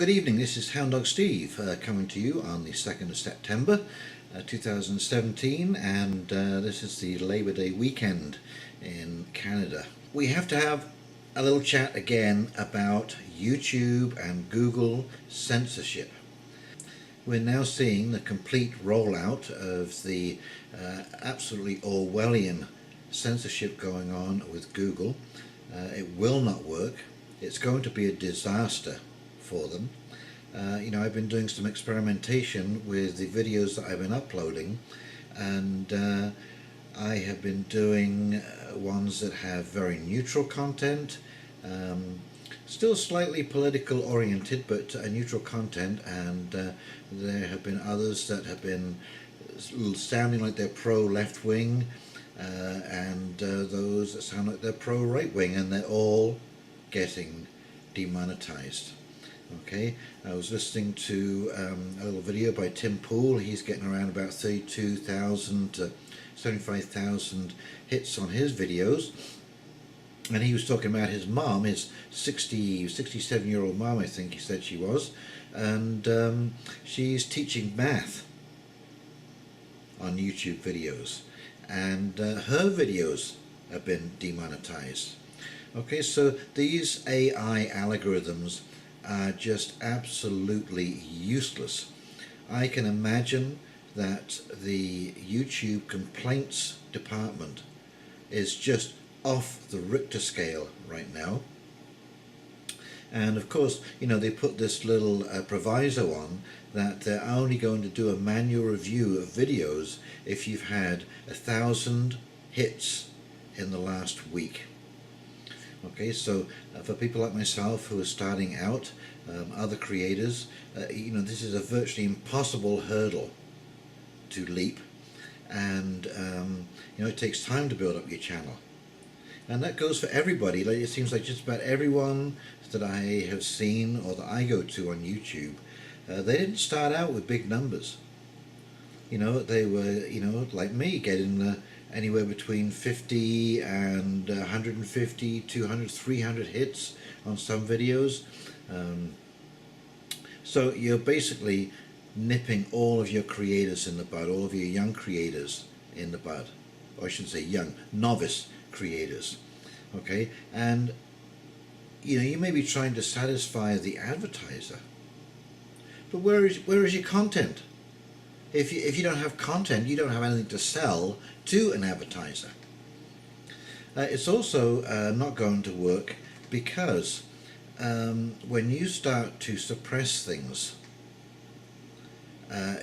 good evening, this is Hound Dog Steve coming to you on the 2nd of September 2017, and this is the Labor Day weekend in Canada. We have to have a little chat again about YouTube and Google censorship. We're now seeing the complete rollout of the absolutely Orwellian censorship going on with Google. It will not work. It's going to be a disaster for them. I've been doing some experimentation with the videos that I've been uploading, and I have been doing ones that have very neutral content, still slightly political oriented, but neutral content, and there have been others that have been sounding like they're pro-left wing, and those that sound like they're pro-right wing, and they're all getting demonetized. Okay, I was listening to a little video by Tim Pool. He's getting around about 32,000 to 75,000 hits on his videos, and he was talking about his mom, his 67-year-old mom, I think he said she was, and she's teaching math on YouTube videos, and her videos have been demonetized. Okay, so these AI algorithms are just absolutely useless. I can imagine that the YouTube complaints department is just off the Richter scale right now. And of course, they put this little proviso on that they're only going to do a manual review of videos if you've had 1,000 hits in the last week. Okay, so for people like myself who are starting out, other creators, this is a virtually impossible hurdle to leap, and it takes time to build up your channel, and that goes for everybody. It seems like just about everyone that I have seen or that I go to on YouTube, they didn't start out with big numbers. They were, like me, getting anywhere between 50 and 150, 200, 300 hits on some videos. So you're basically nipping all of your creators in the bud, all of your young creators in the bud, or I should say young, novice creators. Okay, and you may be trying to satisfy the advertiser, but where is your content? If you don't have content, you don't have anything to sell to an advertiser. It's also not going to work because when you start to suppress things,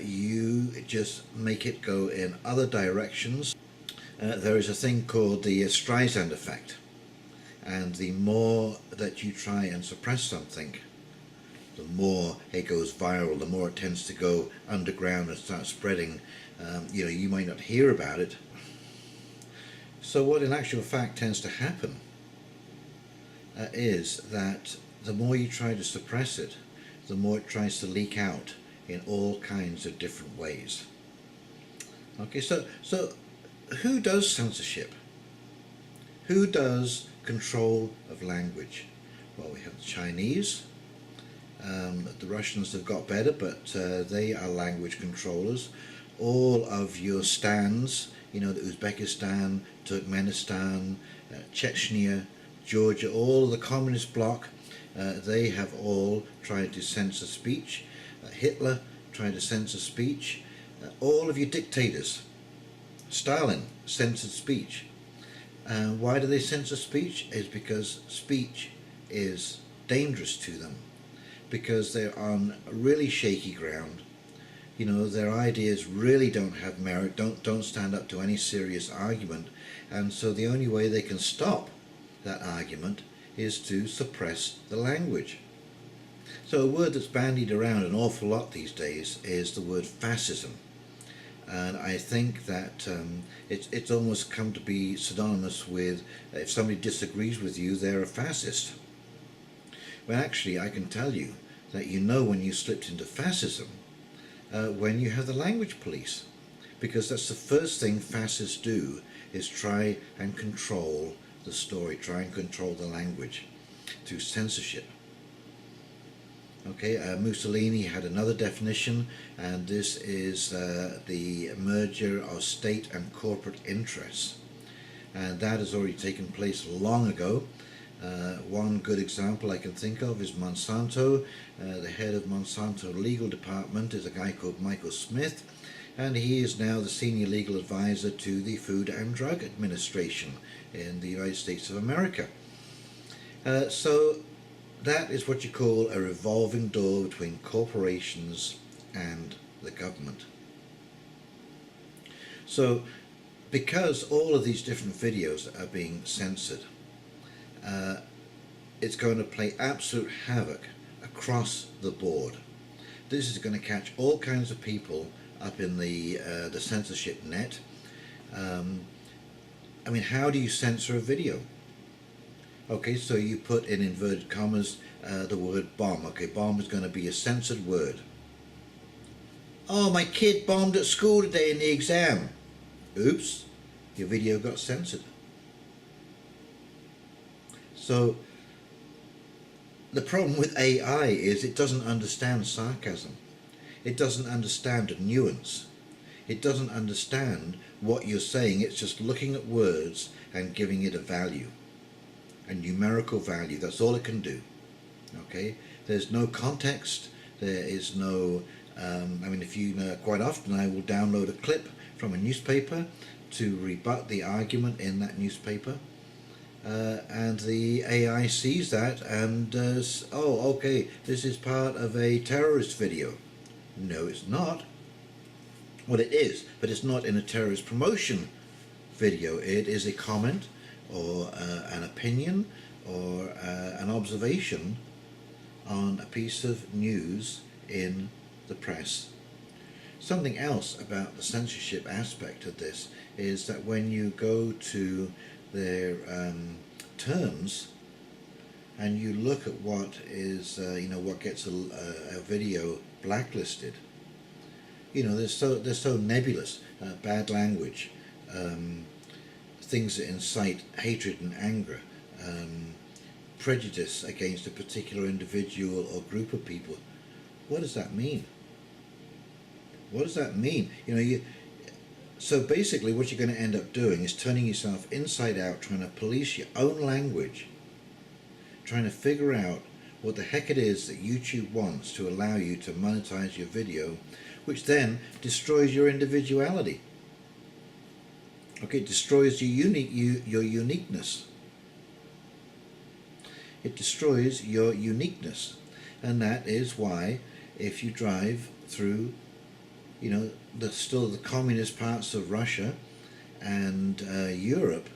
you just make it go in other directions. There is a thing called the Streisand effect, and the more that you try and suppress something, the more it goes viral, the more it tends to go underground and start spreading. You might not hear about it. So what in actual fact tends to happen is that the more you try to suppress it, the more it tries to leak out in all kinds of different ways. Okay, so who does censorship? Who does control of language? Well, we have the Chinese. The Russians have got better, but they are language controllers. All of your stands, the Uzbekistan, Turkmenistan, Chechnya, Georgia, all of the communist bloc, they have all tried to censor speech. Hitler tried to censor speech. All of your dictators, Stalin censored speech. Why do they censor speech? Is because speech is dangerous to them, because they're on really shaky ground. Their ideas really don't have merit, don't stand up to any serious argument, and so the only way they can stop that argument is to suppress the language. So a word that's bandied around an awful lot these days is the word fascism, and I think that it's almost come to be synonymous with, if somebody disagrees with you, they're a fascist. Well, actually, I can tell you that when you slipped into fascism when you have the language police, because that's the first thing fascists do, is try and control the story, try and control the language through censorship. Okay, Mussolini had another definition, and this is the merger of state and corporate interests. And that has already taken place long ago. One good example I can think of is Monsanto. The head of Monsanto legal department is a guy called Michael Smith, and he is now the senior legal advisor to the Food and Drug Administration in the United States of America. So that is what you call a revolving door between corporations and the government. So because all of these different videos are being censored, it's going to play absolute havoc across the board. This is going to catch all kinds of people up in the censorship net. I mean, how do you censor a video? Okay, so you put in inverted commas the word bomb. Okay, bomb is going to be a censored word. Oh, my kid bombed at school today in the exam. Oops, your video got censored. So the problem with AI is it doesn't understand sarcasm. It doesn't understand nuance. It doesn't understand what you're saying. It's just looking at words and giving it a value, a numerical value. That's all it can do. Okay, there's no context. There is no I mean, if you quite often I will download a clip from a newspaper to rebut the argument in that newspaper, and the AI sees that and oh, okay, this is part of a terrorist video. No, it's not. Well, it is, but it's not in a terrorist promotion video. It is a comment or an opinion or an observation on a piece of news in the press. Something else about the censorship aspect of this is that when you go to their terms and you look at what is what gets a video blacklisted, they're so nebulous. Bad language, things that incite hatred and anger, prejudice against a particular individual or group of people. What does that mean? What does that mean? So basically what you're going to end up doing is turning yourself inside out, trying to police your own language, trying to figure out what the heck it is that YouTube wants to allow you to monetize your video, which then destroys your individuality. Okay, it destroys your uniqueness. It destroys your uniqueness, and that is why if you drive through still the communist parts of Russia and Europe,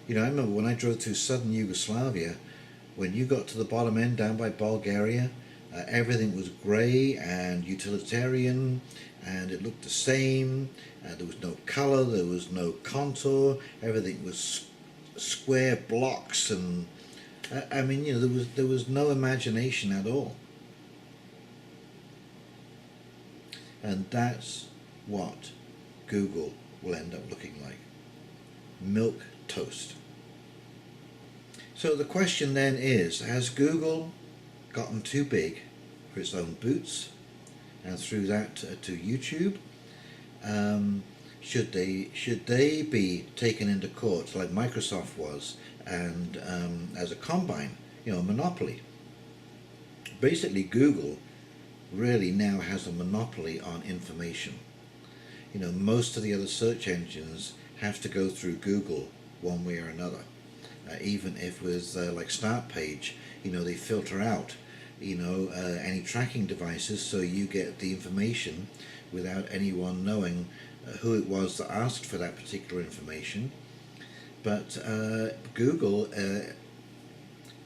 I remember when I drove through southern Yugoslavia, when you got to the bottom end down by Bulgaria, everything was grey and utilitarian, and it looked the same. There was no colour, there was no contour, everything was square blocks, and I mean, there was no imagination at all. And that's what Google will end up looking like. Milk toast. So the question then is, has Google gotten too big for its own boots, and through that to YouTube? Should they be taken into court like Microsoft was, and as a combine, a monopoly? Basically, Google really now has a monopoly on information. Most of the other search engines have to go through Google one way or another. Even if with like Start Page, they filter out any tracking devices, so you get the information without anyone knowing who it was that asked for that particular information. But Google,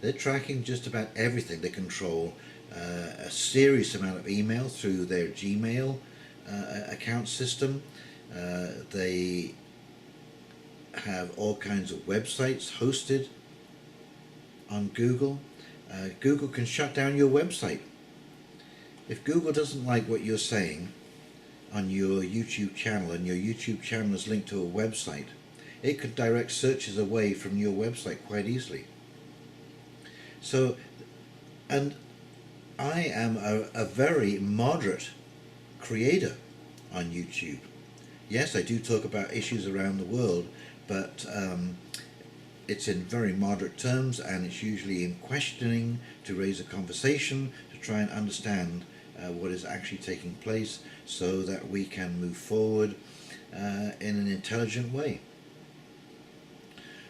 they're tracking just about everything. They control a serious amount of email through their Gmail account system. They have all kinds of websites hosted on Google. Google can shut down your website. If Google doesn't like what you're saying on your YouTube channel, and your YouTube channel is linked to a website, it could direct searches away from your website quite easily. So, and I am a very moderate creator on YouTube. Yes, I do talk about issues around the world, but it's in very moderate terms, and it's usually in questioning to raise a conversation to try and understand what is actually taking place so that we can move forward in an intelligent way.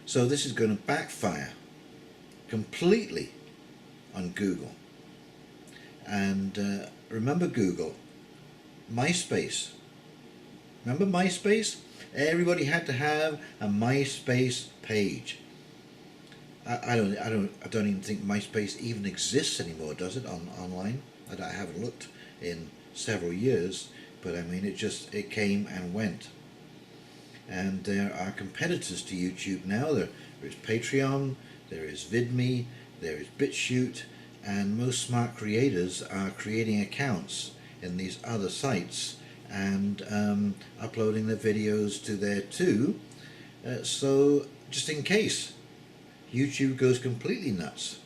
So this is going to backfire completely on Google. And remember Google, MySpace. Remember MySpace? Everybody had to have a MySpace page. I don't even think MySpace even exists anymore, does it, online? I haven't looked in several years, but I mean it came and went. And there are competitors to YouTube now. There is Patreon, there is VidMe, there is BitChute, and most smart creators are creating accounts in these other sites and uploading their videos to there too, so just in case YouTube goes completely nuts.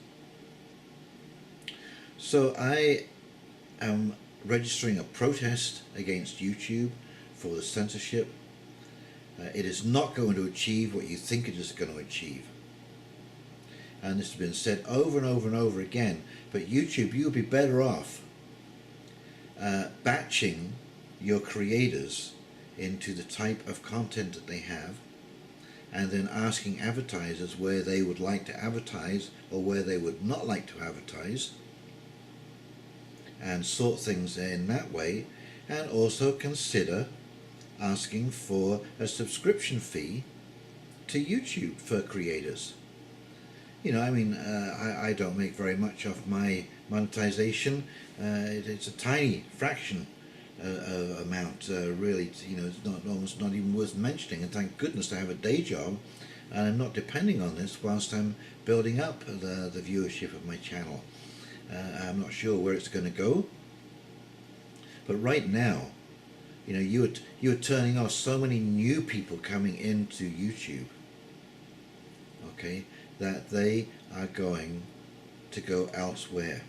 So I am registering a protest against YouTube for the censorship. It is not going to achieve what you think it is going to achieve. And this has been said over and over and over again, but YouTube, you'll be better off batching your creators into the type of content that they have, and then asking advertisers where they would like to advertise or where they would not like to advertise, and sort things in that way, and also consider asking for a subscription fee to YouTube for creators. You know, I mean, I don't make very much off my monetization. It's a tiny fraction amount, really. You know, it's almost not even worth mentioning. And thank goodness I have a day job, and I'm not depending on this whilst I'm building up the viewership of my channel. I'm not sure where it's going to go, but right now, you know, you're turning off so many new people coming into YouTube. Okay, that they are going to go elsewhere.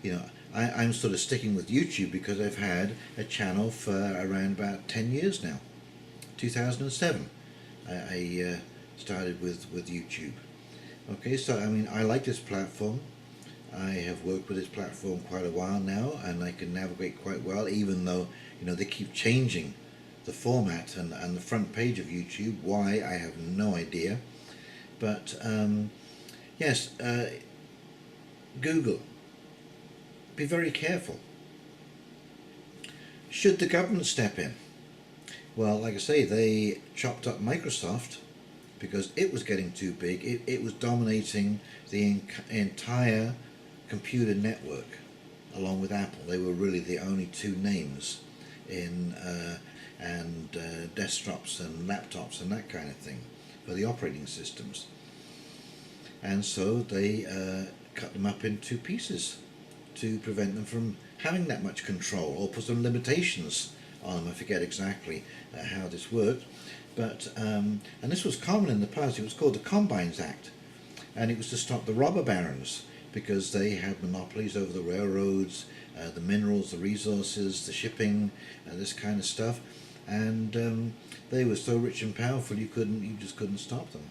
You know, I'm sort of sticking with YouTube because I've had a channel for around about 10 years now. 2007 I started with YouTube. Okay, so I mean, I like this platform. I have worked with this platform quite a while now, and I can navigate quite well, even though, you know, they keep changing the format and the front page of YouTube. Why, I have no idea. But yes, Google, be very careful. Should the government step in? Well, like I say, they chopped up Microsoft because it was getting too big. It was dominating the entire computer network, along with Apple. They were really the only two names in desktops and laptops and that kind of thing for the operating systems. And so they cut them up into pieces to prevent them from having that much control, or put some limitations on them. I forget exactly how this worked, but and this was common in the past. It was called the Combines Act, and it was to stop the robber barons, because they had monopolies over the railroads, the minerals, the resources, the shipping, this kind of stuff, and they were so rich and powerful you just couldn't stop them.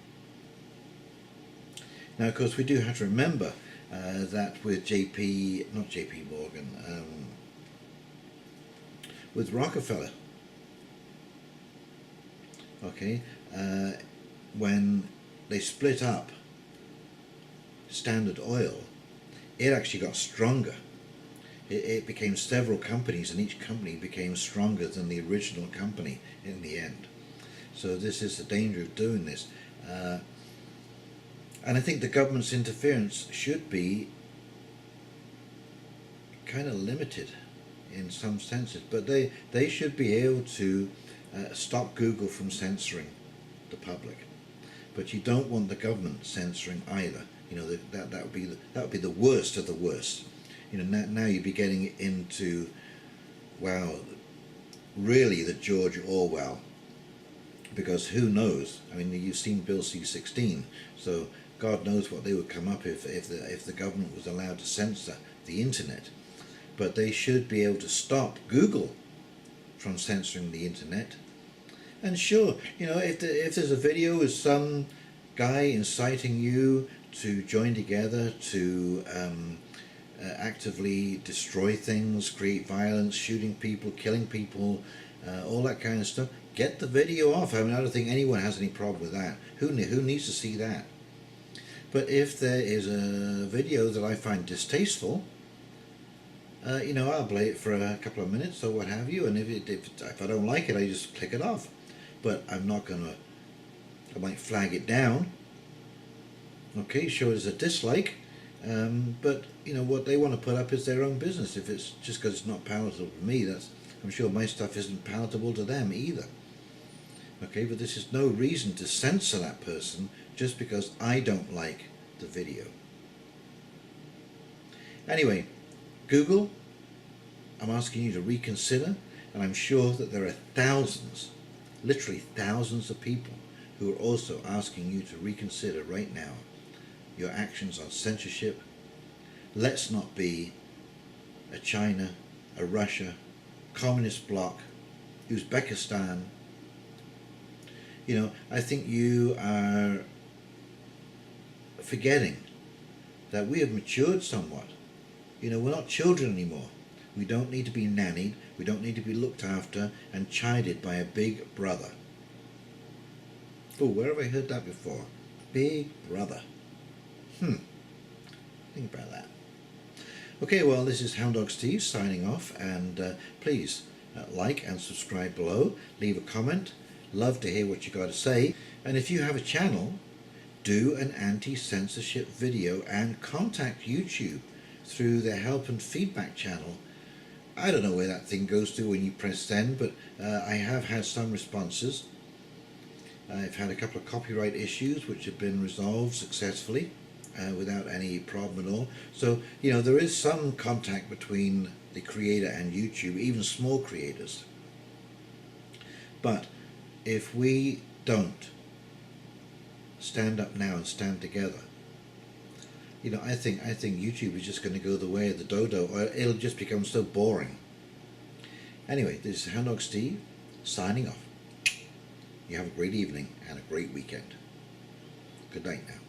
Now, of course, we do have to remember that with not JP Morgan, with Rockefeller, okay, when they split up Standard Oil, it actually got stronger. It became several companies, and each company became stronger than the original company in the end. So this is the danger of doing this. And I think the government's interference should be kind of limited in some senses, but they should be able to stop Google from censoring the public. But you don't want the government censoring either. You know, that would be the worst of the worst. You know, now you'd be getting into, wow, really the George Orwell. Because who knows? I mean, you've seen Bill C-16, so God knows what they would come up if the government was allowed to censor the internet, but they should be able to stop Google from censoring the internet. And sure, you know, if there's a video with some guy inciting you to join together to actively destroy things, create violence, shooting people, killing people, all that kind of stuff, get the video off. I mean, I don't think anyone has any problem with that. Who needs to see that? But if there is a video that I find distasteful, you know, I'll play it for a couple of minutes or what have you, and if I don't like it, I just click it off. But I'm not gonna, I might flag it down, okay, show it as a dislike, but you know, what they want to put up is their own business. If it's just because it's not palatable to me, I'm sure my stuff isn't palatable to them either. Okay, but this is no reason to censor that person just because I don't like the video. Anyway, Google, I'm asking you to reconsider, and I'm sure that there are thousands, literally thousands of people who are also asking you to reconsider right now your actions on censorship. Let's not be a China, a Russia, communist bloc, Uzbekistan. You know, I think you are forgetting that we have matured somewhat. You know, we're not children anymore. We don't need to be nannied. We don't need to be looked after and chided by a big brother. Oh, where have I heard that before? Big brother. Think about that. Okay, well, this is Hound Dog Steve signing off, and please like and subscribe below. Leave a comment. Love to hear what you got to say. And if you have a channel, do an anti-censorship video and contact YouTube through their help and feedback channel. I don't know where that thing goes to when you press send, but I have had some responses. I've had a couple of copyright issues which have been resolved successfully without any problem at all. So, you know, there is some contact between the creator and YouTube, even small creators. But if we don't stand up now and stand together, you know, I think YouTube is just going to go the way of the dodo, or it'll just become so boring. Anyway, this is Hound Dog Steve signing off. You have a great evening and a great weekend. Good night now.